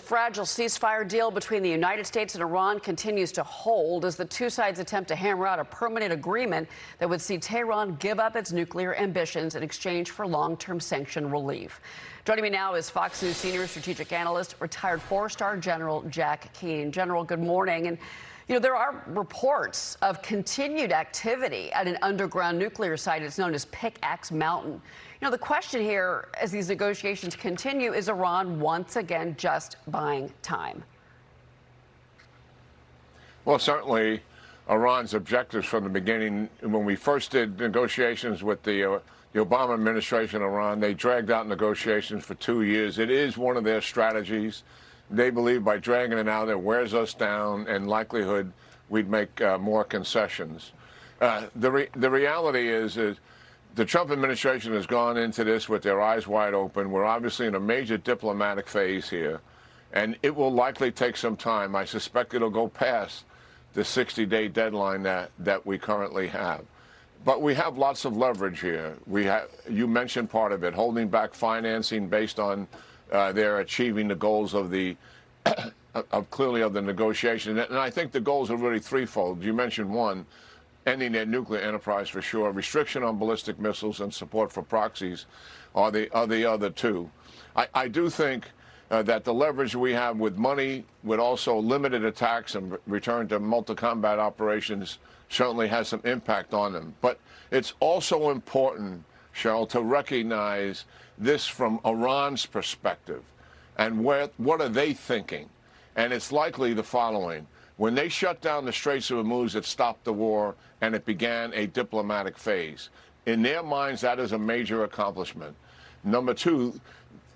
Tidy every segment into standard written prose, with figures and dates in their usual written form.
fragile ceasefire deal between the United States and Iran continues to hold as the two sides attempt to hammer out a permanent agreement that would see Tehran give up its nuclear ambitions in exchange for long-term sanction relief. Joining me now is Fox News senior strategic analyst, retired four-star General Jack Keane. General, good morning. And there are reports of continued activity at an underground nuclear site. It's known as Pickaxe Mountain. The question here, as these negotiations continue, is Iran once again just buying time? Well, certainly Iran's objectives from the beginning, when we first did negotiations with the Obama administration in Iran, they dragged out negotiations for 2 years. It is one of their strategies. They believe by dragging it out, it wears us down, and likelihood we'd make more concessions. The reality is the Trump administration has gone into this with their eyes wide open. We're obviously in a major diplomatic phase here, and it will likely take some time. I suspect it'll go past the 60-day deadline that we currently have. But we have lots of leverage here. You mentioned part of it, holding back financing based on their achieving the goals of the clearly of the negotiation. And I think the goals are really threefold. You mentioned one, ending their nuclear enterprise for sure. Restriction on ballistic missiles and support for proxies are the other two. I do think that the leverage we have with money, with also limited attacks and return to multi-combat operations, certainly has some impact on them. But it's also important, Cheryl, to recognize this from Iran's perspective. And what are they thinking? And it's likely the following. When they shut down the Straits of Hormuz, it stopped the war and it began a diplomatic phase. In their minds, that is a major accomplishment. Number two,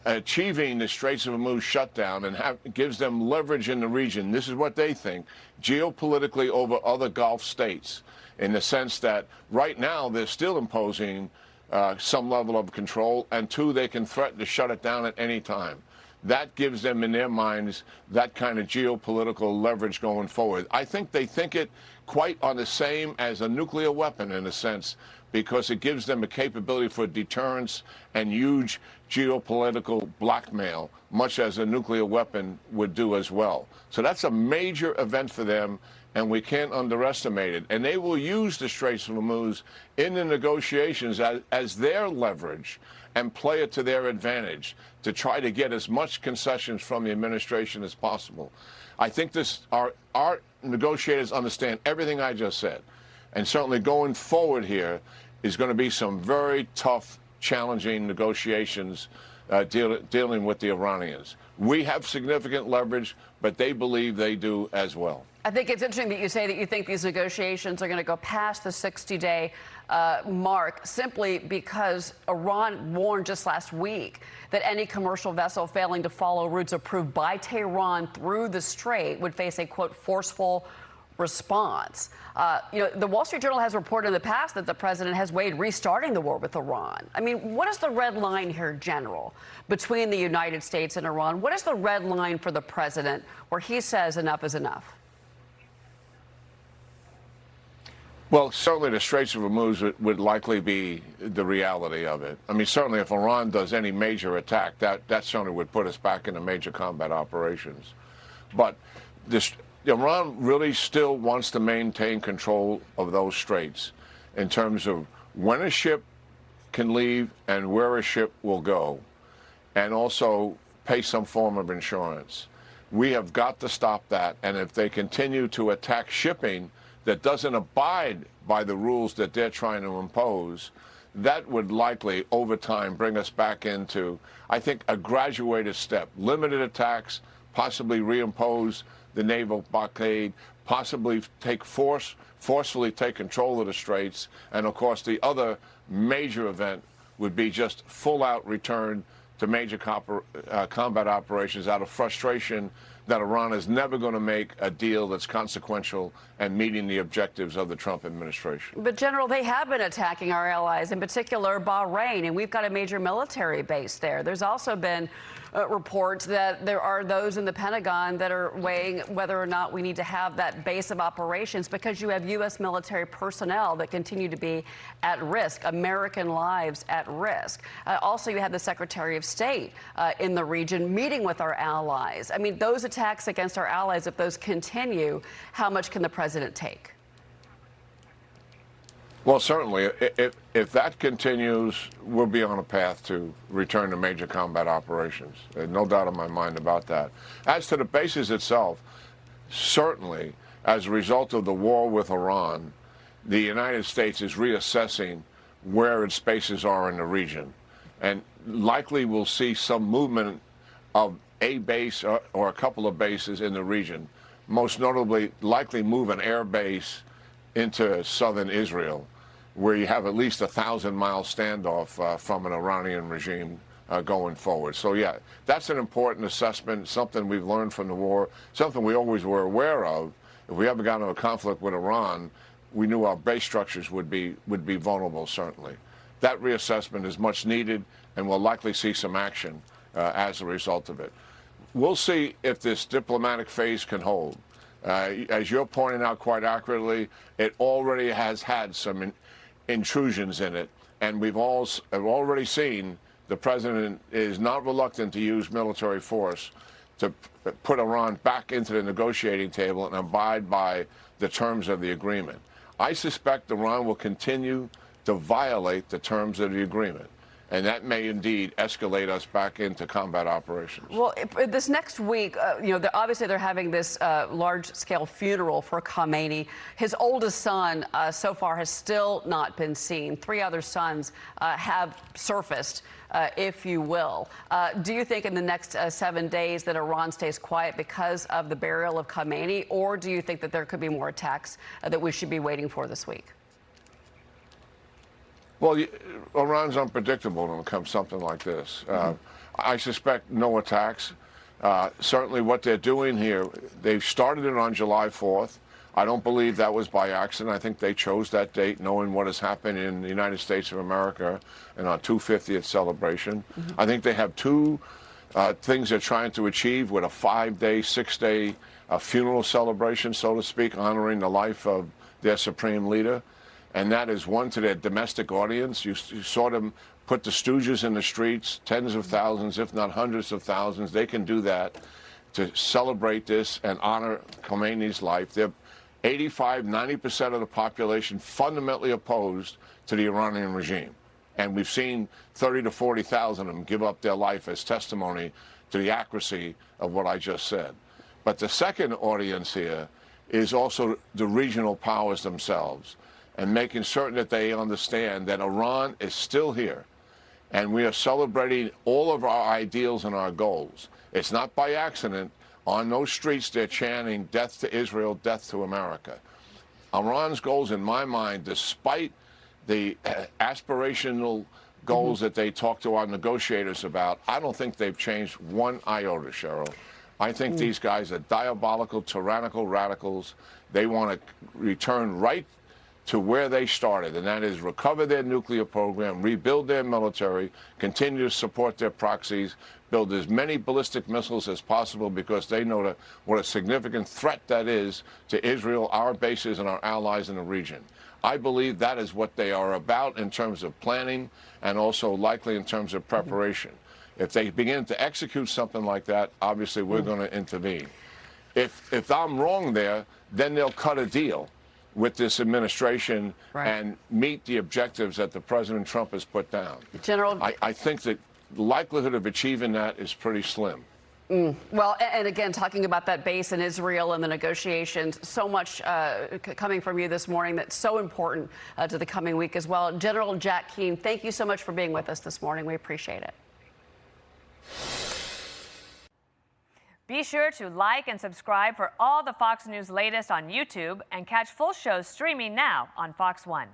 achieving the Straits of Hormuz shutdown gives them leverage in the region. This is what they think, geopolitically over other Gulf states, in the sense that right now they're still imposing some level of control, and two, they can threaten to shut it down at any time. That gives them, in their minds, that kind of geopolitical leverage going forward. I think they think it quite on the same as a nuclear weapon, in a sense, because it gives them a capability for deterrence and huge geopolitical blackmail, much as a nuclear weapon would do as well. So that's a major event for them, and we can't underestimate it. And they will use the Straits of Hormuz in the negotiations as their leverage and play it to their advantage to try to get as much concessions from the administration as possible. I think our negotiators understand everything I just said. And certainly going forward here is going to be some very tough, challenging negotiations dealing with the Iranians. We have significant leverage, but they believe they do as well. I think it's interesting that you say that you think these negotiations are going to go past the 60-day mark simply because Iran warned just last week that any commercial vessel failing to follow routes approved by Tehran through the strait would face a, quote, forceful response. The Wall Street Journal has reported in the past that the president has weighed restarting the war with Iran. I mean, what is the red line here, General, between the United States and Iran? What is the red line for the president where he says enough is enough? Well, certainly the Straits of Hormuz would likely be the reality of it. I mean, certainly if Iran does any major attack, that certainly would put us back into major combat operations. But Iran really still wants to maintain control of those straits in terms of when a ship can leave and where a ship will go, and also pay some form of insurance. We have got to stop that, and if they continue to attack shipping that doesn't abide by the rules that they're trying to impose, that would likely, over time, bring us back into, I think, a graduated step. Limited attacks, possibly reimpose the naval blockade, possibly forcefully take control of the straits, and of course the other major event would be just full-out return to major combat operations out of frustration that Iran is never going to make a deal that's consequential and meeting the objectives of the Trump administration. But, General, they have been attacking our allies, in particular Bahrain, and we've got a major military base there. There's also been reports that there are those in the Pentagon that are weighing whether or not we need to have that base of operations, because you have U.S. military personnel that continue to be at risk, American lives at risk. Also, you have the Secretary of State in the region meeting with our allies. I mean, those attacks against our allies, if those continue, how much can the president take? Well, certainly, if that continues, we'll be on a path to return to major combat operations. There's no doubt in my mind about that. As to the bases itself, certainly, as a result of the war with Iran, the United States is reassessing where its bases are in the region. And likely we'll see some movement of a base or a couple of bases in the region, most notably likely move an air base into southern Israel, where you have at least 1,000-mile standoff from an Iranian regime going forward. So, yeah, that's an important assessment, something we've learned from the war, something we always were aware of. If we ever got into a conflict with Iran, we knew our base structures would be vulnerable, certainly. That reassessment is much needed, and we'll likely see some action as a result of it. We'll see if this diplomatic phase can hold. As you're pointing out quite accurately, it already has had some intrusions in it, and we've already seen the president is not reluctant to use military force to put Iran back into the negotiating table and abide by the terms of the agreement. I suspect Iran will continue to violate the terms of the agreement, and that may indeed escalate us back into combat operations. Well, this next week, obviously they're having this large-scale funeral for Khamenei. His oldest son so far has still not been seen. 3 other sons have surfaced, if you will. Do you think in the next 7 days that Iran stays quiet because of the burial of Khamenei, or do you think that there could be more attacks that we should be waiting for this week? Well, Iran's unpredictable when it comes to something like this. I suspect no attacks. Certainly what they're doing here, they've started it on July 4th. I don't believe that was by accident. I think they chose that date knowing what has happened in the United States of America in our 250th celebration. I think they have 2 things they're trying to achieve with a 5-day, 6-day funeral celebration, so to speak, honoring the life of their supreme leader. And that is one, to their domestic audience. You saw them put the stooges in the streets, tens of thousands, if not hundreds of thousands. They can do that to celebrate this and honor Khamenei's life. They're 85, 90% of the population fundamentally opposed to the Iranian regime. And we've seen 30 to 40,000 of them give up their life as testimony to the accuracy of what I just said. But the second audience here is also the regional powers themselves, and making certain that they understand that Iran is still here, and we are celebrating all of our ideals and our goals. It's not by accident. On those streets, they're chanting, "Death to Israel, death to America." Iran's goals, in my mind, despite the aspirational goals that they talk to our negotiators about, I don't think they've changed one iota, Cheryl. I think these guys are diabolical, tyrannical radicals. They want to return right to where they started, and that is recover their nuclear program, rebuild their military, continue to support their proxies, build as many ballistic missiles as possible, because they know what a significant threat that is to Israel, our bases, and our allies in the region. I believe that is what they are about in terms of planning and also likely in terms of preparation. If they begin to execute something like that, obviously we're going to intervene. If I'm wrong there, then they'll cut a deal with this administration and meet the objectives that the President Trump has put down. General, I think that the likelihood of achieving that is pretty slim. Well, and again, talking about that base in Israel and the negotiations, so much coming from you this morning that's so important to the coming week as well. General Jack Keane, thank you so much for being with us this morning. We appreciate it. Be sure to like and subscribe for all the Fox News latest on YouTube, and catch full shows streaming now on Fox One.